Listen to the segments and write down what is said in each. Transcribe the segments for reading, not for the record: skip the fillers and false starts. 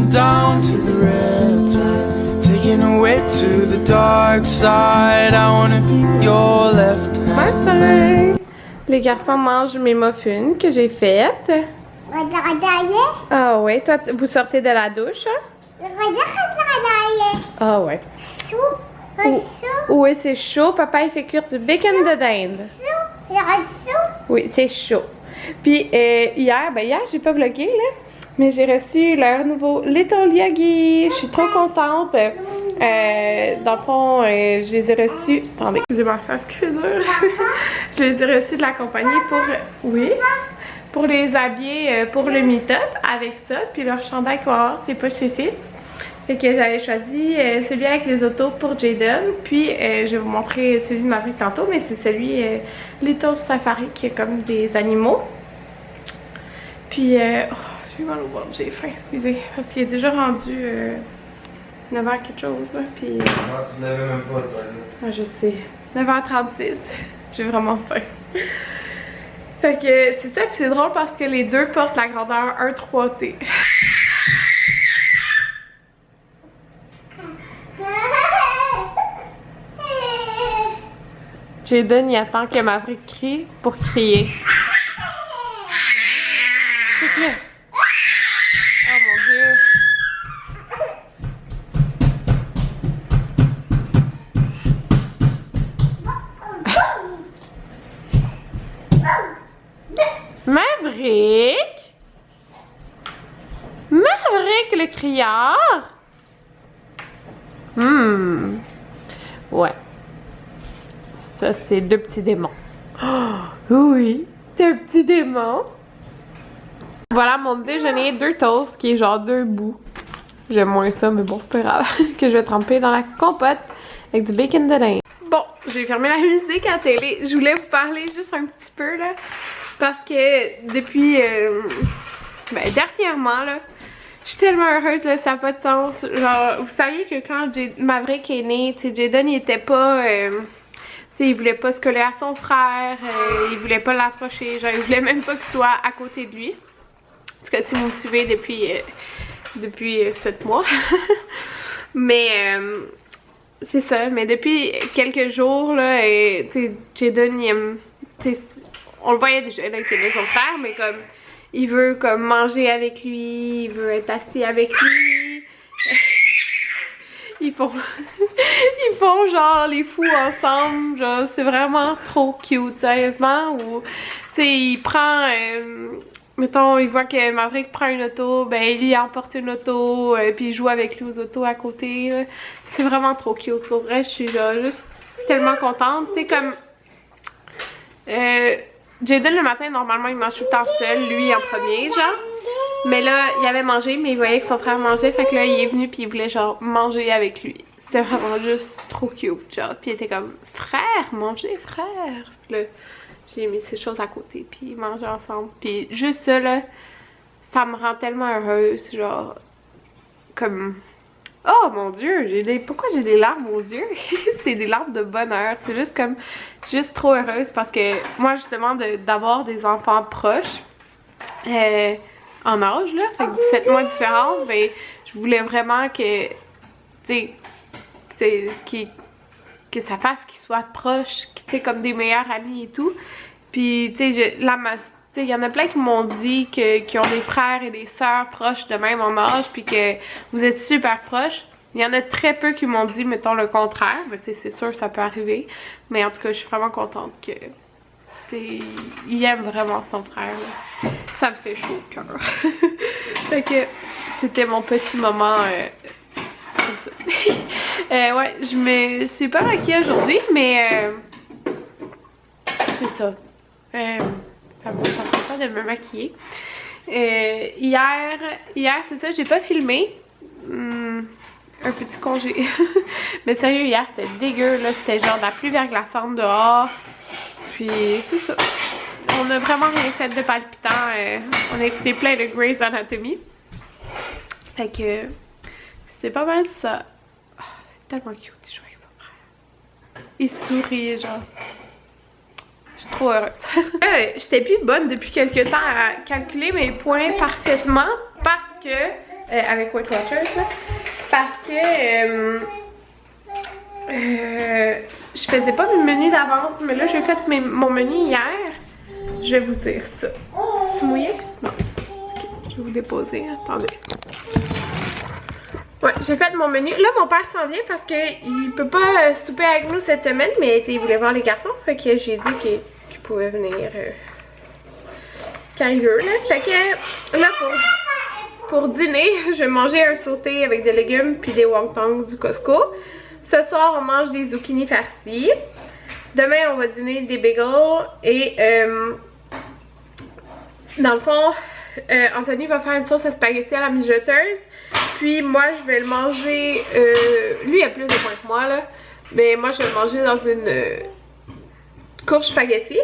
down to the riptide, taken away to the dark side. I wanna be your left hand. Bye. Les garçons mangent mes muffins que j'ai faites. Ah ouais, toi vous sortez de la douche, hein? Ah ouais. Oui, c'est chaud. Papa il fait cuire du bacon de dinde. Oui, c'est chaud. Puis hier j'ai pas vlogué là, mais j'ai reçu leur nouveau Little Yogi. Je suis trop contente. Dans le fond, je les ai reçus. Attendez, j'ai ma face qui fait dur. Je les ai reçus de la compagnie pour les habiller pour le meet-up avec ça. Puis leur chandail qu'on va avoir, c'est pas chez Fils. Fait que j'avais choisi celui avec les autos pour Jaden. Puis je vais vous montrer celui de Maverick tantôt, mais c'est celui Little Safari qui est comme des animaux. Puis j'ai mal au ventre, j'ai faim, excusez, parce qu'il est déjà rendu 9h quelque chose là. Puis non, tu n'avais même pas ça là. Ah, je sais, 9h36, j'ai vraiment faim. Fait que c'est ça, puis c'est drôle parce que les deux portent la grandeur 1-3T. Jaden, il attend que Maverick crie pour crier. C'est oh mon Dieu! Maverick? Maverick le criard? Ouais. Ça, c'est deux petits démons. Oh, oui, deux petits démons. Voilà mon déjeuner, 2 toasts qui est genre 2 bouts. J'aime moins ça, mais bon, c'est pas grave. Que je vais tremper dans la compote avec du bacon de dinde. Bon, j'ai fermé la musique à la télé. Je voulais vous parler juste un petit peu là. Parce que depuis dernièrement là, je suis tellement heureuse là, ça n'a pas de sens. Genre, vous saviez que quand Maverick est né, tu sais, Jaden il était pas. Il voulait pas se coller à son frère, il voulait pas l'approcher, genre il voulait même pas qu'il soit à côté de lui. En tout cas, si vous me suivez depuis 7 mois. Mais c'est ça, mais depuis quelques jours là, Jaden il aime, on le voyait déjà là qu'il aimait son frère, mais comme il veut comme manger avec lui, il veut être assis avec lui. Ils font genre les fous ensemble, genre c'est vraiment trop cute, sérieusement. Ou tu sais, il prend, mettons, il voit que Maverick prend une auto, ben lui il emporte une auto, puis il joue avec lui aux autos à côté. C'est vraiment trop cute, pour vrai, je suis genre juste tellement contente. Tu sais, comme Jaden le matin, normalement il mange tout le temps seul, lui en premier, genre. Mais là, il avait mangé, mais il voyait que son frère mangeait, fait que là, il est venu puis il voulait genre manger avec lui. C'était vraiment juste trop cute, genre. Puis il était comme, frère, mangez, frère. Puis là, j'ai mis ces choses à côté, puis ils mangeaient ensemble. Puis juste ça, là, ça me rend tellement heureuse, genre, comme... Oh mon Dieu, pourquoi j'ai des larmes aux yeux? C'est des larmes de bonheur. C'est juste comme, juste trop heureuse parce que moi, justement, d'avoir des enfants proches, en âge là, fait que 17 mois de différence, ben je voulais vraiment que tu sais que ça fasse qu'ils soient proches, tu sais, comme des meilleurs amis et tout. Puis tu sais il y en a plein qui m'ont dit qu'ils ont des frères et des sœurs proches de même en âge, puis que vous êtes super proches. Il y en a très peu qui m'ont dit, mettons, le contraire. Ben, c'est sûr, ça peut arriver. Mais en tout cas, je suis vraiment contente que il aime vraiment son frère. Là. Ça me fait chaud au cœur. Fait que c'était mon petit moment comme ça. Ouais, je me suis pas maquillée aujourd'hui, mais c'est ça. Ça me tente pas de me maquiller. Hier c'est ça, j'ai pas filmé. Un petit congé. Mais sérieux, hier c'était dégueu, là. C'était genre de la pluie verglaçante dehors. Puis c'est ça. On a vraiment rien fait de palpitant. On a écouté plein de Grey's Anatomy. Fait que c'est pas mal ça. Oh, c'est tellement cute, il joue avec son frère. Il sourit, genre. Je suis trop heureuse. J'étais plus bonne depuis quelques temps à calculer mes points parfaitement parce que avec Weight Watchers là, parce que je faisais pas mes menus d'avance, mais là j'ai fait mon menu hier. Je vais vous dire ça. C'est mouillé? Non. Okay, je vais vous déposer. Attendez. Ouais, j'ai fait mon menu. Là, mon père s'en vient parce qu'il peut pas souper avec nous cette semaine, mais il voulait voir les garçons. Fait que j'ai dit qu'il pouvait venir quand il veut. Là. Fait que là, pour dîner, je vais manger un sauté avec des légumes puis des wontons du Costco. Ce soir, on mange des zucchini farcis. Demain, on va dîner des bagels et dans le fond, Anthony va faire une sauce à spaghetti à la mijoteuse. Puis moi, je vais le manger. Lui, il a plus de points que moi, là. Mais moi, je vais le manger dans une courge spaghetti.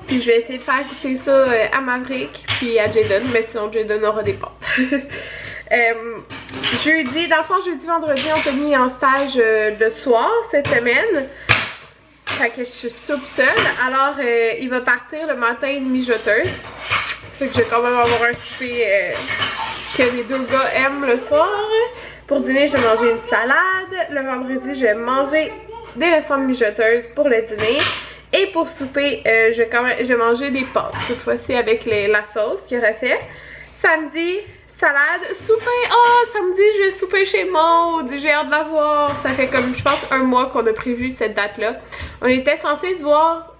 Puis je vais essayer de faire goûter ça à Maverick puis à Jaden. Mais sinon, Jaden aura des pâtes. Jeudi, dans le fond, jeudi, vendredi, Anthony est en stage de soir cette semaine. Fait que je soupe seule. Alors, il va partir le matin une mijoteuse. Fait que je vais quand même avoir un souper que les deux gars aiment le soir. Pour dîner, je vais manger une salade. Le vendredi, je vais manger des restants de mijoteuse pour le dîner. Et pour souper, je vais manger des pâtes. Cette fois-ci avec la sauce qu'il aurait fait. Samedi, salade, souper. Oh, samedi, je vais souper chez Maud. J'ai hâte de la voir. Ça fait comme, je pense, un mois qu'on a prévu cette date-là. On était censés se voir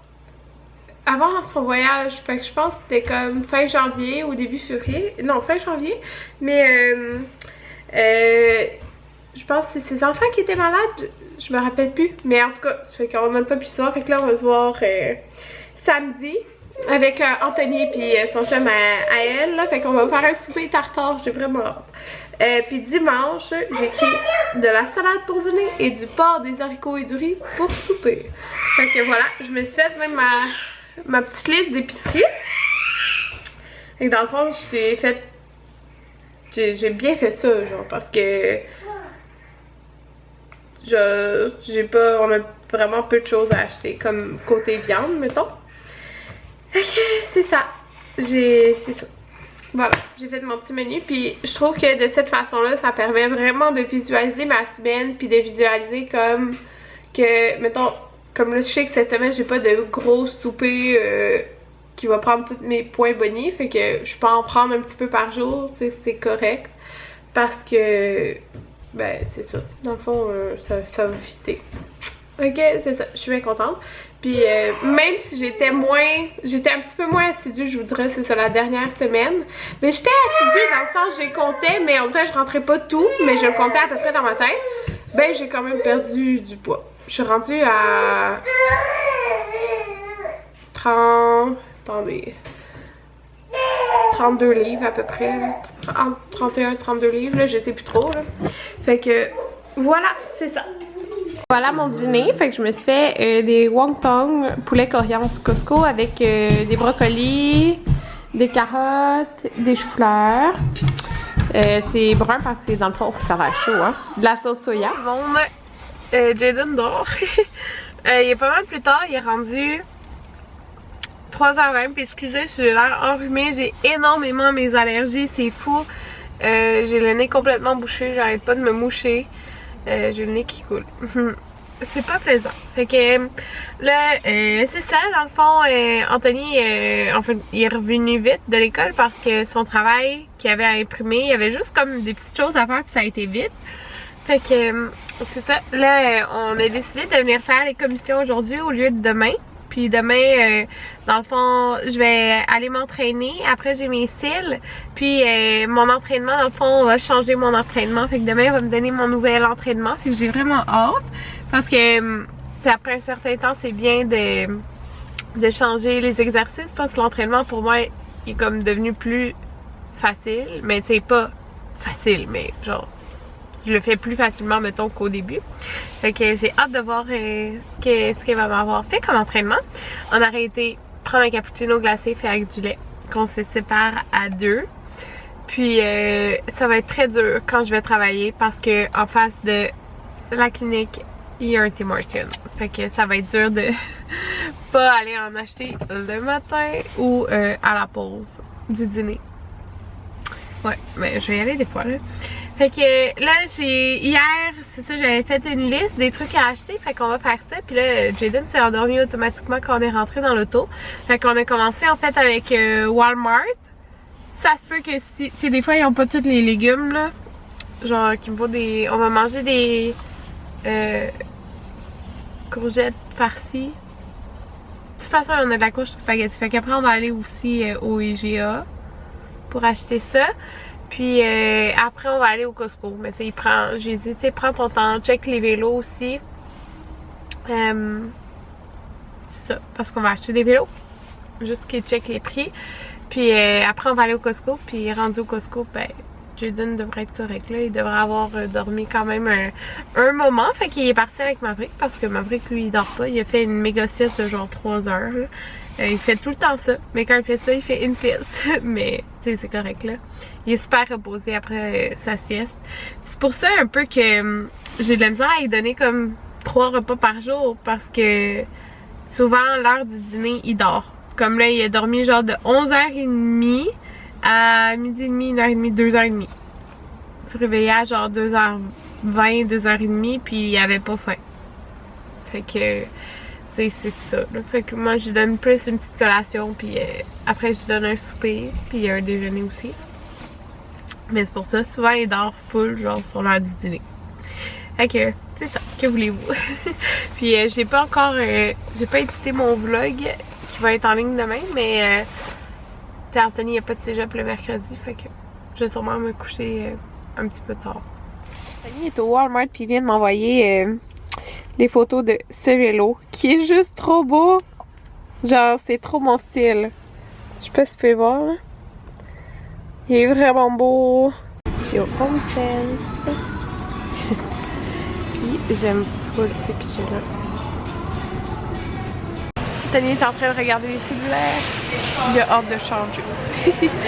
avant son voyage, fait que je pense que c'était comme fin janvier ou début février. Non, fin janvier. Mais je pense que c'est ses enfants qui étaient malades. Je me rappelle plus. Mais en tout cas, ça fait qu'on n'a pas pu se voir. Fait que là, on va se voir samedi avec Anthony et son chum à elle. Là, fait qu'on va faire un souper tartare. J'ai vraiment hâte. Puis dimanche, j'ai écrit de la salade pour dîner et du porc, des haricots et du riz pour souper. Fait que voilà, je me suis fait même ma petite liste d'épicerie. Et dans le fond, j'ai bien fait ça, genre, parce que on a vraiment peu de choses à acheter, comme côté viande, mettons. Fait que c'est ça. C'est ça. Voilà, j'ai fait mon petit menu, puis je trouve que de cette façon-là, ça permet vraiment de visualiser ma semaine, puis de visualiser comme que, mettons, comme là, je sais que cette semaine, j'ai pas de gros souper qui va prendre tous mes points bonnies. Fait que je peux en prendre un petit peu par jour, tu sais, c'est correct. Parce que, ben, c'est ça. Dans le fond, ça va fitter. Ok, c'est ça. Je suis bien contente. Puis, même si j'étais un petit peu moins assidue, je vous dirais, c'est ça, la dernière semaine. Mais j'étais assidue dans le sens, j'ai compté, mais en vrai, je rentrais pas tout, mais je le comptais à peu près dans ma tête. Ben, j'ai quand même perdu du poids. Je suis rendue à 32 livres à peu près. Entre 31 et 32 livres, là, je sais plus trop. Là. Fait que voilà, c'est ça. Voilà mon dîner. Fait que je me suis fait des wontons poulet coriandre du Costco avec des brocolis, des carottes, des choux-fleurs. C'est brun parce que dans le fond, ça va être chaud, hein. De la sauce soya. Bon, Jaden dort. Il est pas mal plus tard, il est rendu 3h20. Puis excusez si j'ai l'air enrhumée, j'ai énormément mes allergies, c'est fou. J'ai le nez complètement bouché, j'arrête pas de me moucher. J'ai le nez qui coule. C'est pas plaisant. Fait que là, c'est ça, dans le fond, Anthony, en fait, il est revenu vite de l'école parce que son travail qu'il avait à imprimer, il y avait juste comme des petites choses à faire puis ça a été vite. Fait que c'est ça. Là, on a décidé de venir faire les commissions aujourd'hui au lieu de demain. Puis demain, dans le fond, je vais aller m'entraîner. Après, j'ai mes cils. Puis mon entraînement, dans le fond, on va changer mon entraînement. Fait que demain, il va me donner mon nouvel entraînement. Fait que j'ai vraiment hâte. Parce que après un certain temps, c'est bien de changer les exercices. Parce que l'entraînement, pour moi, il est comme devenu plus facile. Mais tu sais, pas facile, mais genre... Je le fais plus facilement, mettons, qu'au début. Fait que j'ai hâte de voir ce qu'elle va m'avoir fait comme entraînement. On aurait été prendre un cappuccino glacé fait avec du lait, qu'on se sépare à 2. Puis ça va être très dur quand je vais travailler parce que en face de la clinique, il y a un Tim Hortons. Fait que ça va être dur de pas aller en acheter le matin ou à la pause du dîner. Ouais, mais je vais y aller des fois là. Fait que là, hier, c'est ça, j'avais fait une liste des trucs à acheter, fait qu'on va faire ça. Puis là, Jaden s'est endormi automatiquement quand on est rentré dans l'auto. Fait qu'on a commencé en fait avec Walmart. Ça se peut que si, tu sais, des fois ils ont pas tous les légumes là. Genre, qu'il me faut des, on va manger des courgettes farcies. De toute façon, on a de la couche de spaghetti. Fait qu'après, on va aller aussi au IGA pour acheter ça. Puis après, on va aller au Costco. Mais tu sais, j'ai dit, tu sais, prends ton temps, check les vélos aussi. C'est ça, parce qu'on va acheter des vélos. Juste qu'ils check les prix. Puis après, on va aller au Costco. Puis rendu au Costco, ben, Jaden devrait être correct là. Il devrait avoir dormi quand même un moment. Fait qu'il est parti avec Maverick parce que Maverick, lui, il dort pas. Il a fait une méga sieste de genre 3 heures. Là. Il fait tout le temps ça. Mais quand il fait ça, il fait une sieste. Mais, tu sais, c'est correct là. Il est super reposé après sa sieste. C'est pour ça un peu que j'ai de la misère à lui donner comme 3 repas par jour. Parce que souvent, l'heure du dîner, il dort. Comme là, il a dormi genre de 11h30 à midi et demi, 1h30, 2h30. Il se réveillait à genre 2h20, 2h30, puis il avait pas faim. Fait que, tu sais, c'est ça. Là. Fait que moi, je lui donne plus une petite collation, puis après, je lui donne un souper, puis un déjeuner aussi. Mais c'est pour ça, souvent, il dort full, genre sur l'heure du dîner. Fait que, c'est ça, que voulez-vous? Puis, j'ai pas encore, j'ai pas édité mon vlog, qui va être en ligne demain, mais... Anthony il a pas de cégep le mercredi, fait que je vais sûrement me coucher un petit peu tard. Anthony est au Walmart puis il vient de m'envoyer des photos de ce vélo qui est juste trop beau. Genre c'est trop mon style. Je sais pas si tu peux voir là. Il est vraiment beau. Je suis au HomeSense. Puis j'aime full ces pichets-là. Anthony est en train de regarder les cellulaires. Il a hâte de changer.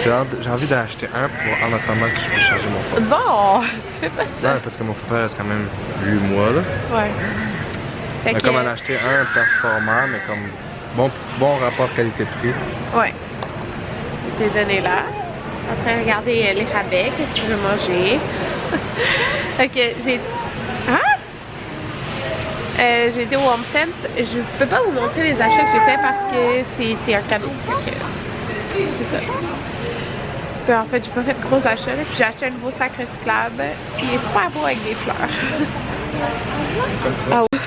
J'ai envie d'acheter un pour en attendant que je puisse changer mon phone. Bon, tu fais pas ça. Non, parce que mon frère reste quand même 8 mois là. Ouais. Fait Mais que, comme en acheter un performant, mais comme bon rapport qualité-prix. ouais. J'ai donné là. En train de regarder les rabais, qu'est-ce que je veux manger. Fait que j'ai... Hein? J'ai été au HomeSense. Je peux pas vous montrer les achats que j'ai fait parce que c'est un cadeau. Fait que c'est ça. Puis en fait, j'ai pas fait de gros achats. Là, puis j'ai acheté un nouveau sac recyclable. Il est super beau avec des fleurs. Ah oui.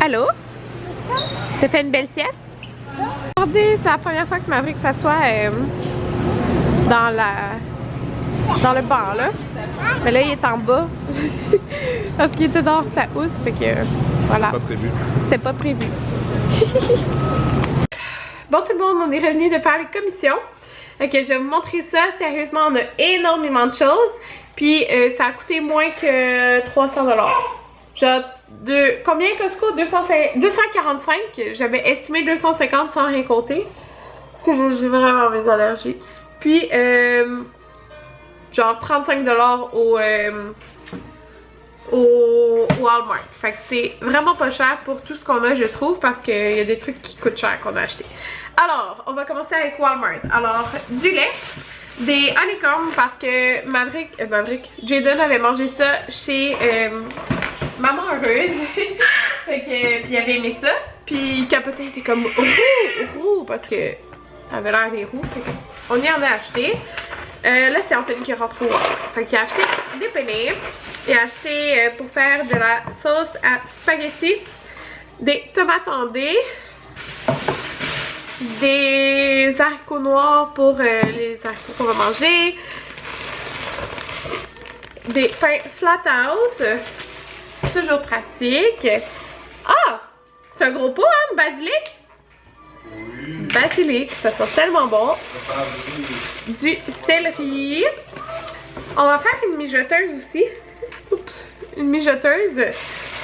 Allô? T'as fait une belle sieste? Regardez, c'est la première fois que Maverick s'assoit dans le banc là. Mais là, il est en bas. Parce qu'il était dehors sa housse. Fait que voilà. Pas prévu. C'était pas prévu. Bon tout le monde, on est revenu de faire les commissions. Ok, je vais vous montrer ça. Sérieusement, on a énormément de choses. Puis ça a coûté moins que 300$. Genre de combien Costco? 245. J'avais estimé 250 sans rien compter. Parce que j'ai vraiment mes allergies. Puis genre 35$ au Walmart. Fait que c'est vraiment pas cher pour tout ce qu'on a, je trouve, parce qu'il y a des trucs qui coûtent cher qu'on a acheté. Alors, on va commencer avec Walmart. Alors, du lait, des honeycombs, parce que Jaden avait mangé ça chez Maman Heureuse. Fait que, puis il avait aimé ça. Puis il capotait, il était comme roux, parce que ça avait l'air des roux. On y en a acheté. Là, c'est Anthony qui rentre au Walmart. Fait qu'il a acheté des penne. Il a acheté pour faire de la sauce à spaghetti, des tomates en dés, des haricots noirs pour les haricots qu'on va manger, des pains flat out, toujours pratique. Ah! C'est un gros pot, hein, basilic? Oui. Basilic, ça sent tellement bon. Du céleri. On va faire une mijoteuse aussi. Oups, une mijoteuse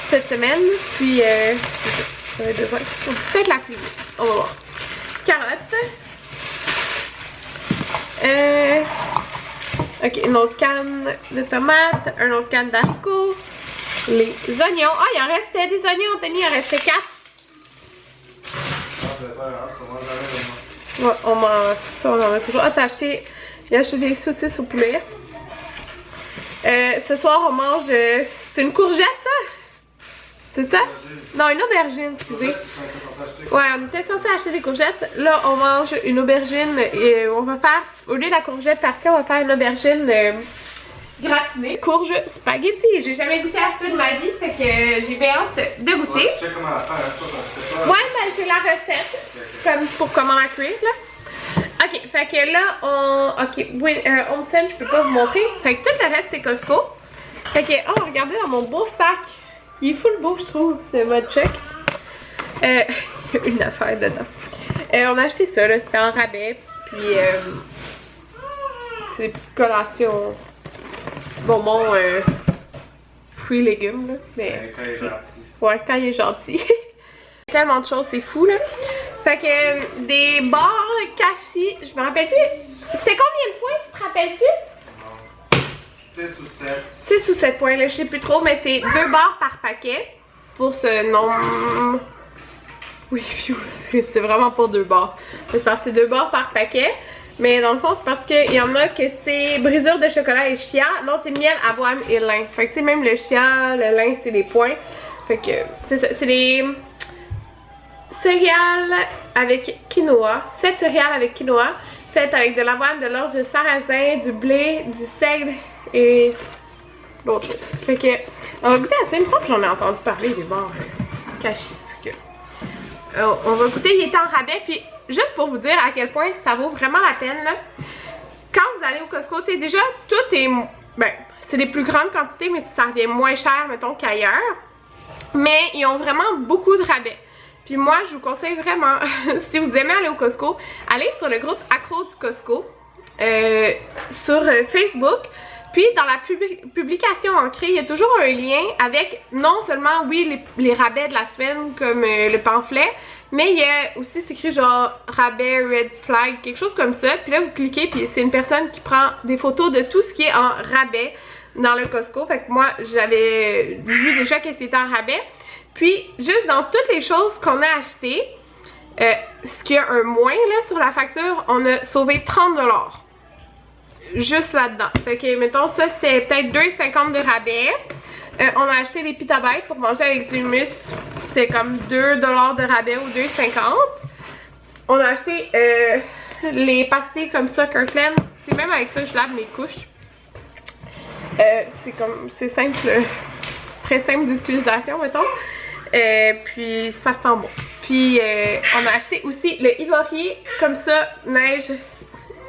cette semaine. Puis, ça va être besoin. Peut-être la fille. On va voir. Carottes. Ok, une autre canne de tomates. Une autre canne d'haricots. Les oignons. Ah, il en restait des oignons, Anthony. Il en restait 4. Ouais, on en a toujours attaché Il a acheté des saucisses au poulet. Ce soir, on mange... c'est une courgette, ça? C'est ça? Non, une aubergine, excusez. Ouais, on était censé acheter des courgettes. Là, on mange une aubergine et on va faire, au lieu de la courgette farcie, on va faire une aubergine gratinée. Courge spaghetti. J'ai jamais goûté à ça de ma vie, fait que j'ai bien hâte de goûter. Ouais, tu sais comment la faire, hein, toi, Ouais, ben j'ai la recette, comme pour comment la cuire, là. Ok, fait que là, ok, oui, Homestead, je peux pas vous montrer. Fait que tout le reste, c'est Costco. Fait que, oh, regardez dans mon beau sac. Il est full beau, je trouve, de mode check. Il y a une affaire dedans. On a acheté ça, là, c'était en rabais. Puis, c'est des petites collations. Petits bonbons, fruits et légumes, là. Mais, quand il est gentil. Ouais, quand il est gentil. Tellement de choses, c'est fou, là. Fait que, des barres cachis, je me rappelle plus. C'était combien de points, tu te rappelles-tu? 6 ou 7. 6 ou 7 points, là, je sais plus trop, mais c'est 2 barres par paquet pour ce nombre. Oui, c'est vraiment pas 2 barres. C'est parce que c'est 2 barres par paquet, mais dans le fond, c'est parce qu'il y en a que c'est brisure de chocolat et chia, l'autre c'est miel, avoine et lin. Fait que tu sais, même le chia, le lin, c'est des points. Fait que c'est des céréales avec quinoa, 7 céréales avec quinoa, faites avec de l'avoine, de l'orge de sarrasin, du blé, du seigle et d'autres choses. Fait que, on va goûter à ça. Une fois que j'en ai entendu parler des barres cachés. Fait que, on va goûter, il était en rabais. Puis, juste pour vous dire à quel point ça vaut vraiment la peine, là. Quand vous allez au Costco, tu sais, déjà, tout est, ben, c'est des plus grandes quantités, mais ça revient moins cher, mettons, qu'ailleurs. Mais ils ont vraiment beaucoup de rabais. Puis moi, je vous conseille vraiment, si vous aimez aller au Costco, allez sur le groupe Accro du Costco sur Facebook. Puis dans la publication ancrée, il y a toujours un lien avec non seulement, oui, les rabais de la semaine comme le pamphlet, mais il y a aussi, c'est écrit genre rabais, red flag, quelque chose comme ça. Puis là, vous cliquez, puis c'est une personne qui prend des photos de tout ce qui est en rabais dans le Costco. Fait que moi, j'avais vu déjà que c'était en rabais. Puis, juste dans toutes les choses qu'on a achetées, ce qu'il y a un moins là sur la facture, on a sauvé 30 $. Juste là-dedans. Fait que, mettons, ça c'était peut-être 2,50 de rabais. On a acheté les pita bites pour manger avec du hummus. C'était comme 2 $ de rabais ou 2,50. On a acheté les pastilles comme ça, Kirkland. C'est même avec ça que je lave mes couches. C'est simple, très simple d'utilisation, mettons. Puis ça sent bon. Puis on a acheté aussi le Ivory, comme ça, neige.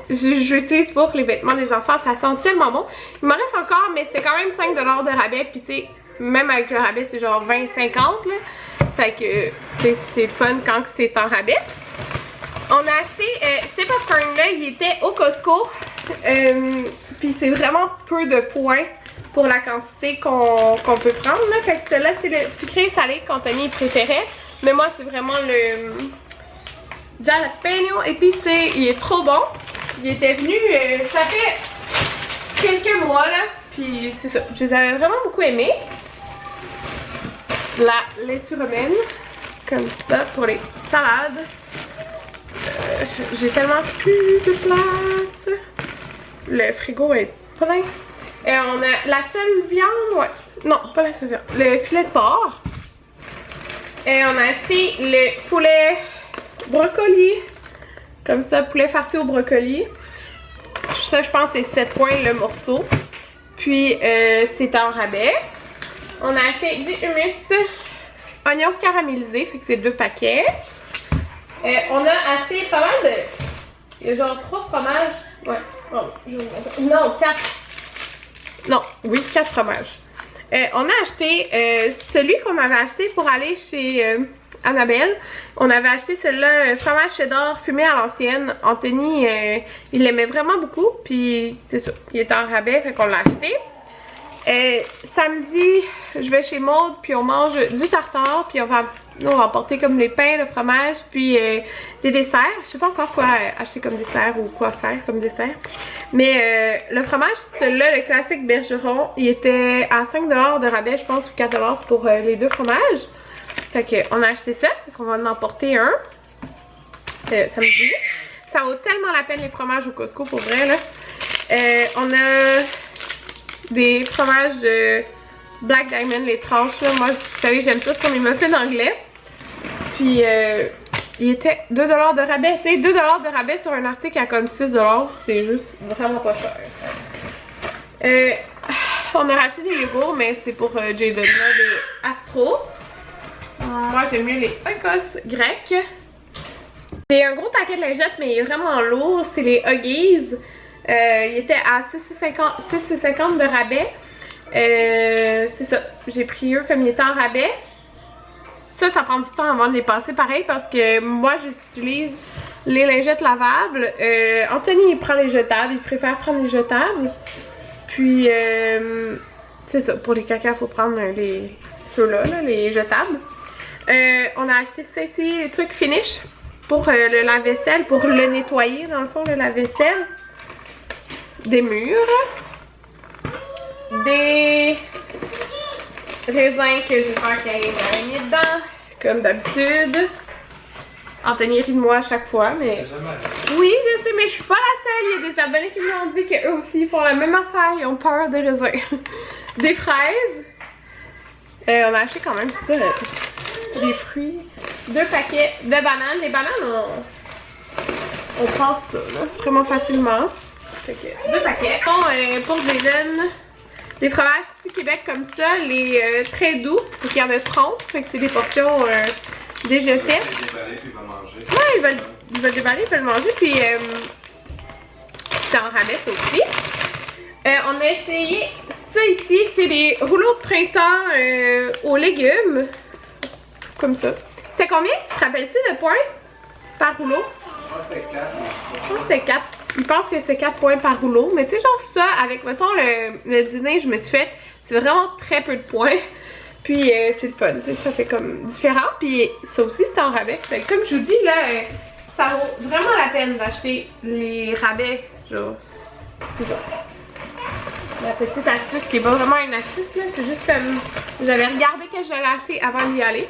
J'utilise pour les vêtements des enfants, ça sent tellement bon. Il m'en reste encore, mais c'était quand même 5 $ de rabais. Puis tu sais, même avec le rabais, c'est genre 20-50 là. Fait que c'est le fun quand c'est en rabais. On a acheté ces popcorn là, il était au Costco. Puis c'est vraiment peu de points pour la quantité qu'on peut prendre là. Fait que celui-là c'est le sucré salé qu'Anthony préférait. Mais moi c'est vraiment le jalapeno épicé. Il est trop bon. Il était venu, ça fait quelques mois là. Puis c'est ça, je les avais vraiment beaucoup aimés. La laitue romaine, comme ça pour les salades. J'ai tellement plus de place. Le frigo est plein. Et on a la seule viande, ouais. Non, pas la seule viande. Le filet de porc. Et on a acheté le poulet brocoli. Comme ça, poulet farci au brocoli. Ça, je pense, c'est 7 points le morceau. Puis, c'est en rabais. On a acheté du hummus, oignons caramélisés, fait que c'est 2 paquets. On a acheté pas mal de... Il y a genre 3 fromages. Ouais. Oh, non, 4. Non, oui, 4 fromages. On a acheté celui qu'on avait acheté pour aller chez Annabelle. On avait acheté celui-là, fromage cheddar fumé à l'ancienne. Anthony, il l'aimait vraiment beaucoup. Puis, c'est ça, il était en rabais, fait qu'on l'a acheté. Samedi, je vais chez Maude, puis on mange du tartare, puis on va emporter comme les pains, le fromage, puis des desserts. Je sais pas encore quoi acheter comme dessert ou quoi faire comme dessert. Mais le fromage, celui-là, le classique Bergeron, il était à 5 $ de rabais, je pense, ou 4 $ pour les 2 fromages. Fait qu'on a acheté ça, on va en emporter un samedi. Ça vaut tellement la peine les fromages au Costco, pour vrai, là. On a des fromages de Black Diamond, les tranches là. Moi, vous savez, j'aime ça sur mes muffins anglais. Puis il était 2$ de rabais. Tu sais, 2$ de rabais sur un article à comme 6$, c'est juste vraiment pas cher. On a racheté des yogourts, mais c'est pour Jaden, là, des Astro. Moi, j'aime mieux les Oikos grecs. C'est un gros paquet de lingettes, mais il est vraiment lourd. C'est les Huggies. Il était à 6,50$ de rabais. C'est ça. J'ai pris eux comme il était en rabais. Ça prend du temps avant de les passer pareil parce que moi, j'utilise les lingettes lavables. Anthony, il prend les jetables. Il préfère prendre les jetables. Puis, c'est ça. Pour les caca, il faut prendre ceux-là, les jetables. On a acheté ça ici, les trucs finish pour le lave-vaisselle, pour le nettoyer dans le fond, le lave-vaisselle. Des murs. Des raisins que j'ai peur qu'il y ait des araignées dedans, comme d'habitude. Anthony rit de moi à chaque fois, mais... Oui, je sais, mais je suis pas la seule. Il y a des abonnés qui m'ont dit qu'eux aussi font la même affaire. Ils ont peur des raisins. Des fraises. On a acheté quand même ça. Des fruits. 2 paquets de bananes. Les bananes, on passe ça, là, vraiment facilement. Fait que 2 paquets. Bon, pour Jaden, des fromages Petit Québec comme ça, les très doux. Fait qu'il y en a 30. Fait que c'est des portions déjà faites. Il va déballer puis il va manger. Ouais, il va déballer, il va le manger. Puis c'est en rabais ça aussi. On a essayé ça ici. C'est des rouleaux de printemps aux légumes. Comme ça. C'était combien? Tu te rappelles-tu de points par rouleau? Je pense que c'était 4. Je pense que c'était 4. Il pense que c'est 4 points par rouleau. Mais tu sais, genre ça, avec, mettons, le dîner, je me suis fait, c'est vraiment très peu de points. Puis c'est le fun, tu sais, ça fait comme différent. Puis ça aussi, c'était en rabais. Fait que, comme je vous dis, là, ça vaut vraiment la peine d'acheter les rabais. Genre, c'est ça. La petite astuce qui est pas vraiment une astuce, là. C'est juste comme, j'avais regardé que j'allais acheter avant d'y aller.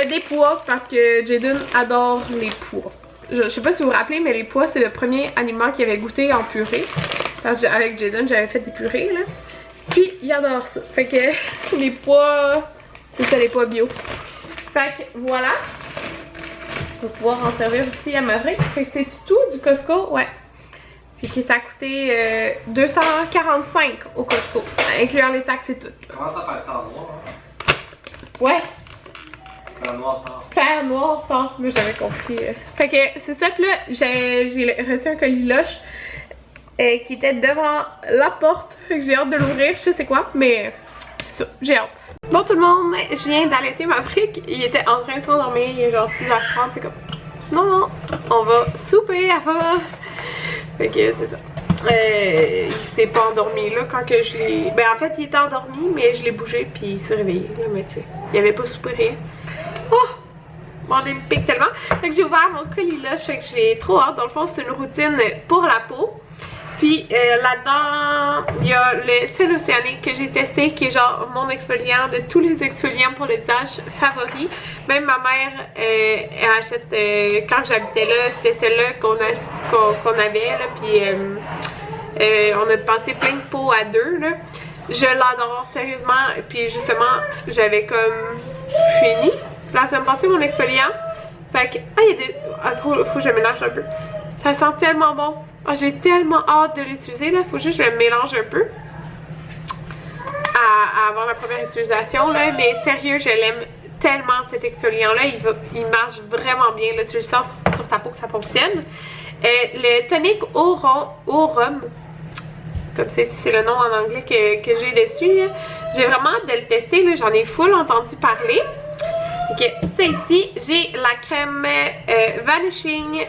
Des pois, parce que Jaden adore les pois. Je sais pas si vous vous rappelez, mais les pois, c'est le premier aliment qu'il avait goûté en purée. Parce que avec Jaden, j'avais fait des purées, là. Puis, il adore ça. Fait que les pois, c'est ça, les pois bio. Fait que voilà. Pour pouvoir en servir aussi à Maverick. Fait que c'est tout du Costco, ouais. Puis que ça a coûté 245 au Costco, incluant les taxes et tout. Comment ça fait le temps noir? Hein? Ouais. Fer noir, temps. Fer noir, temps. Moi j'avais compris. Fait que c'est ça que là, j'ai reçu un colis Lush qui était devant la porte. Fait que j'ai hâte de l'ouvrir. Je sais c'est quoi, mais c'est ça, j'ai hâte. Bon tout le monde, je viens d'allaiter Maverick. Il était en train de s'endormir, il est genre 6h30. C'est comme, non, on va souper avant. Fait que c'est ça. Il s'est pas endormi là quand que je l'ai... Ben en fait il était endormi mais je l'ai bougé puis il s'est réveillé là, mais tu sais, il avait pas soupé rien. Oh! Bon, on me pique tellement. Fait que j'ai ouvert mon colis là, je sais que j'ai trop hâte. Dans le fond c'est une routine pour la peau. Puis là-dedans, il y a le sel océanique que j'ai testé qui est genre mon exfoliant de tous les exfoliants pour le visage favori. Même ma mère, elle achète, quand j'habitais là, c'était celle-là qu'on avait là. Puis on a passé plein de pots à 2 là. Je l'adore sérieusement. Puis justement, j'avais comme fini la semaine passée mon exfoliant. Fait que, il y a des... faut que je mélange un peu. Ça sent tellement bon. Oh, j'ai tellement hâte de l'utiliser là, faut juste que je le mélange un peu à avoir la première utilisation là, mais sérieux je l'aime tellement cet exfoliant là, il marche vraiment bien là, tu le sens sur ta peau que ça fonctionne. Le tonic au rhum, comme c'est le nom en anglais que j'ai dessus, j'ai vraiment hâte de le tester là, j'en ai full entendu parler. Ok, c'est ici, j'ai la crème Vanishing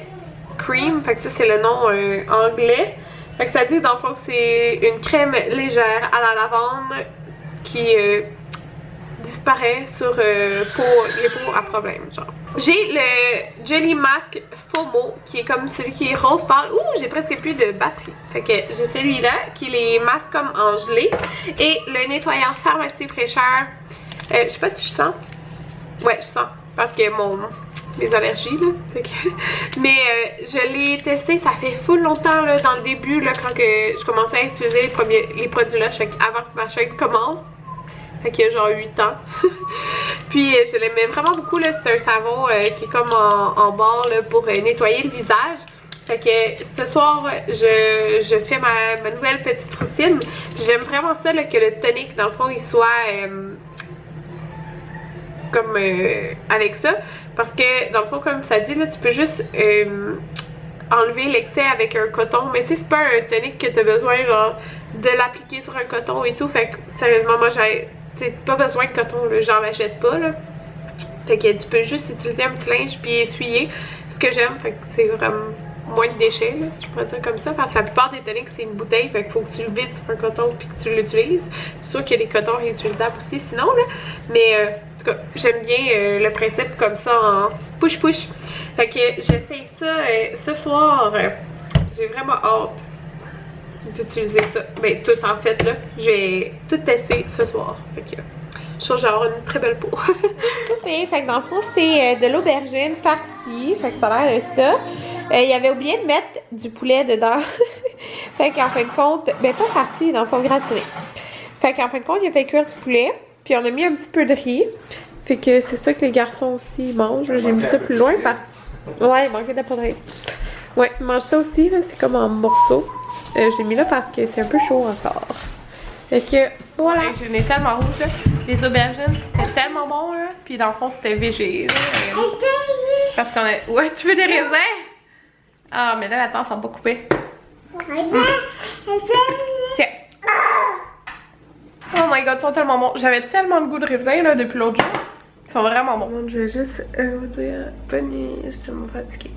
Cream, fait que ça c'est le nom anglais. Fait que ça dit dans le fond que c'est une crème légère à la lavande qui disparaît sur les peaux à problème genre. J'ai le Jelly Mask FOMO qui est comme celui qui est rose pâle. Ouh, j'ai presque plus de batterie. Fait que j'ai celui-là qui les masque comme en gelée. Et le nettoyant Pharmacie Fraîcheur. Je sais pas si je sens. Ouais, je sens. Parce que mes allergies, là. Mais je l'ai testé, ça fait full longtemps, là, dans le début, là, quand que je commençais à utiliser les produits Lush, avant que ma chaîne commence. Fait qu'il y a genre 8 ans. Puis je l'aimais vraiment beaucoup, là. C'est un savon qui est comme en barre, là, pour nettoyer le visage. Fait que ce soir, je fais ma nouvelle petite routine. J'aime vraiment ça, là, que le tonic, dans le fond, il soit comme avec ça. Parce que, dans le fond, comme ça dit, là, tu peux juste enlever l'excès avec un coton. Mais tu sais, c'est pas un tonic que tu as besoin, genre, de l'appliquer sur un coton et tout. Fait que, sérieusement, moi, j'ai pas besoin de coton, là. J'en achète pas, là. Fait que tu peux juste utiliser un petit linge puis essuyer. Ce que j'aime, fait que c'est vraiment moins de déchets, là, si je pourrais dire comme ça, parce que la plupart des toniques c'est une bouteille, fait qu'il faut que tu le vides sur un coton puis que tu l'utilises. C'est sûr qu'il y a des cotons réutilisables aussi sinon, là, mais en tout cas, j'aime bien le principe comme ça en push-push. Fait que j'essaye ça ce soir, j'ai vraiment hâte d'utiliser ça. Ben tout en fait, là, je vais tout tester ce soir, fait que je trouve que j'ai avoir une très belle peau. Fait que dans le fond, c'est de l'aubergine farcie, fait que ça a l'air de ça. Il avait oublié de mettre du poulet dedans. Fait qu'en fin de compte, ben pas farci, dans le fond gratiné. Fait qu'en fin de compte, il a fait cuire du poulet. Puis on a mis un petit peu de riz. Fait que c'est ça que les garçons aussi mangent. J'ai mis ça plus loin parce que... Ouais, il manquait de poudre. Ouais, ils mangent ça aussi, là. C'est comme en morceaux. J'ai mis là parce que c'est un peu chaud encore. Fait que, voilà. Je n'ai tellement rouge, là. Les aubergines, c'était tellement bon, là. Puis dans le fond, c'était végé, là. Parce qu'on a... Ouais, tu veux des raisins? Ah, mais là, attends, ça va pas couper. Tiens. Oh my god, ils sont tellement bons. J'avais tellement le goût de raisin, là, depuis l'autre jour. Ils sont vraiment bons. Je vais juste vous dire bonne nuit, je suis tellement fatiguée.